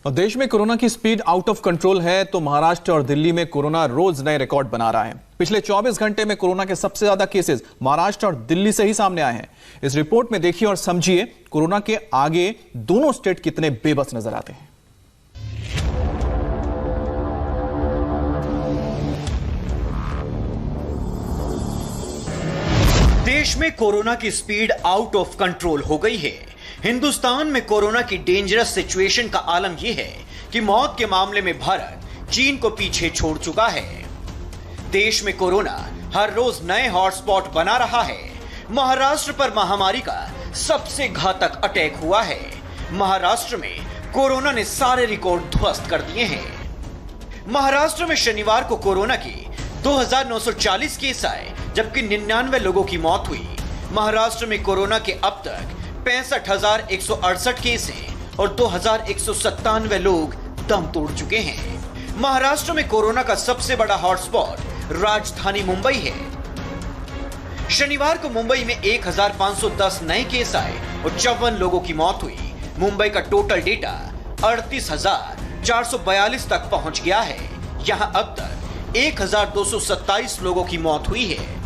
और देश में कोरोना की स्पीड आउट ऑफ कंट्रोल है तो महाराष्ट्र और दिल्ली में कोरोना रोज नए रिकॉर्ड बना रहा है। पिछले 24 घंटे में कोरोना के सबसे ज्यादा केसेस महाराष्ट्र और दिल्ली से ही सामने आए हैं। इस रिपोर्ट में देखिए और समझिए कोरोना के आगे दोनों स्टेट कितने बेबस नजर आते हैं। देश में कोरोना की स्पीड आउट ऑफ कंट्रोल हो गई है। हिंदुस्तान में कोरोना की डेंजरस सिचुएशन का आलम यह है कि मौत के मामले में भारत चीन को पीछे छोड़ चुका है। देश में कोरोना हर रोज नए हॉटस्पॉट बना रहा है। महाराष्ट्र पर महामारी का सबसे घातक अटैक हुआ है। महाराष्ट्र में कोरोना ने सारे रिकॉर्ड ध्वस्त कर दिए हैं। महाराष्ट्र में शनिवार को कोरोना की 2940 केस आए, जबकि 99 लोगों की मौत हुई। महाराष्ट्र में कोरोना के अब तक 65,168 केस हैं और 2,197 लोग दम तोड़ चुके हैं। महाराष्ट्र में कोरोना का सबसे बड़ा हॉटस्पॉट राजधानी मुंबई है। शनिवार को मुंबई में 1,510 नए केस आए और 54 लोगों की मौत हुई। मुंबई का टोटल डेटा 38,442 तक पहुंच गया है। यहां अब तक 1,227 लोगों की मौत हुई है।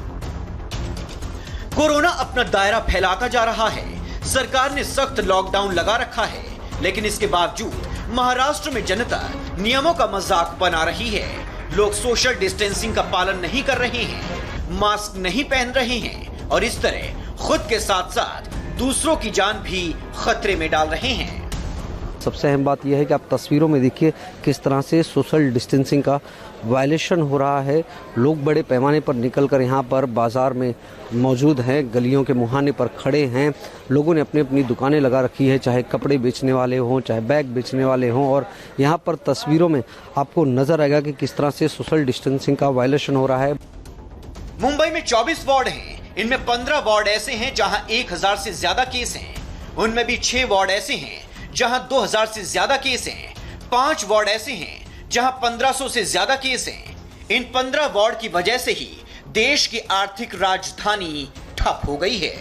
कोरोना अपना दायरा फैलाता जा रहा है। सरकार ने सख्त लॉकडाउन लगा रखा है, लेकिन इसके बावजूद महाराष्ट्र में जनता नियमों का मजाक बना रही है। लोग सोशल डिस्टेंसिंग का पालन नहीं कर रहे हैं, मास्क नहीं पहन रहे हैं और इस तरह खुद के साथ साथ दूसरों की जान भी खतरे में डाल रहे हैं। सबसे अहम बात यह है कि आप तस्वीरों में देखिए किस तरह से सोशल डिस्टेंसिंग का वायलेशन हो रहा है। लोग बड़े पैमाने पर निकलकर यहाँ पर बाजार में मौजूद हैं, गलियों के मुहाने पर खड़े हैं। लोगों ने अपनी अपनी दुकानें लगा रखी है, चाहे कपड़े बेचने वाले हों, चाहे बैग बेचने वाले हों। और यहाँ पर तस्वीरों में आपको नजर आएगा कि किस तरह से सोशल डिस्टेंसिंग का वायलेशन हो रहा है। मुंबई में 24 वार्ड हैं। इनमें 15 वार्ड ऐसे हैं जहां 1,000 से ज्यादा केस हैं। उनमें भी 6 वार्ड ऐसे हैं जहां 2,000 से ज्यादा केस हैं। 5 वार्ड ऐसे हैं जहां 1,500 से ज्यादा केस हैं। इन 15 वार्ड की वजह से ही देश की आर्थिक राजधानी ठप हो गई है।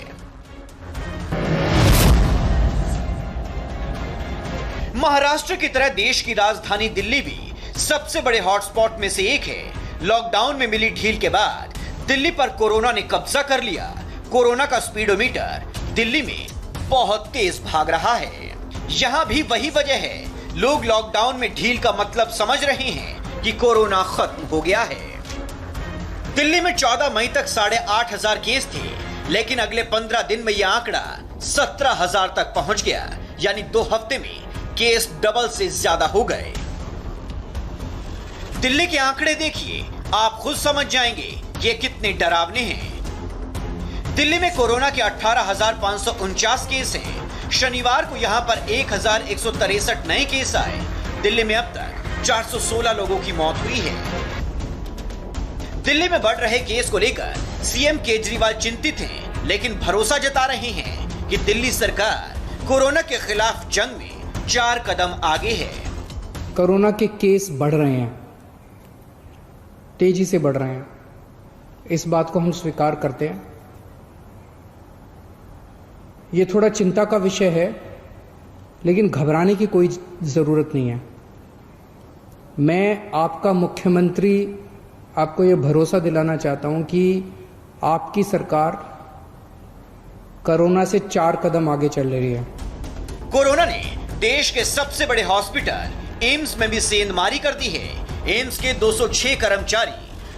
महाराष्ट्र की तरह देश की राजधानी दिल्ली भी सबसे बड़े हॉटस्पॉट में से एक है। लॉकडाउन में मिली ढील के बाद दिल्ली पर कोरोना ने कब्जा कर लिया। कोरोना का स्पीडोमीटर दिल्ली में बहुत तेज भाग रहा है। यहां भी वही वजह है, लोग लॉकडाउन में ढील का मतलब समझ रहे हैं कि कोरोना खत्म हो गया है। दिल्ली में 14 मई तक 8,500 केस थे, लेकिन अगले 15 दिन में यह आंकड़ा 17,000 तक पहुंच गया। यानी 2 हफ्ते में केस डबल से ज्यादा हो गए। दिल्ली के आंकड़े देखिए, आप खुद समझ जाएंगे ये कितने डरावने हैं। दिल्ली में कोरोना के 18,549 केस हैं। शनिवार को यहां पर 1,163 नए केस आए। दिल्ली में अब तक 416 लोगों की मौत हुई है। दिल्ली में बढ़ रहे केस को लेकर सीएम केजरीवाल चिंतित हैं, लेकिन भरोसा जता रहे हैं कि दिल्ली सरकार कोरोना के खिलाफ जंग में 4 कदम आगे है। कोरोना के केस बढ़ रहे हैं, तेजी से बढ़ रहे हैं। इस बात को हम स्वीकार करते हैं। ये थोड़ा चिंता का विषय है, लेकिन घबराने की कोई ज़रूरत नहीं है। मैं आपका मुख्यमंत्री आपको ये भरोसा दिलाना चाहता हूं कि आपकी सरकार कोरोना से 4 कदम आगे चल रही है। कोरोना ने देश के सबसे बड़े हॉस्पिटल एम्स में भी सेंधमारी कर दी है। एम्स के 206 कर्मचारी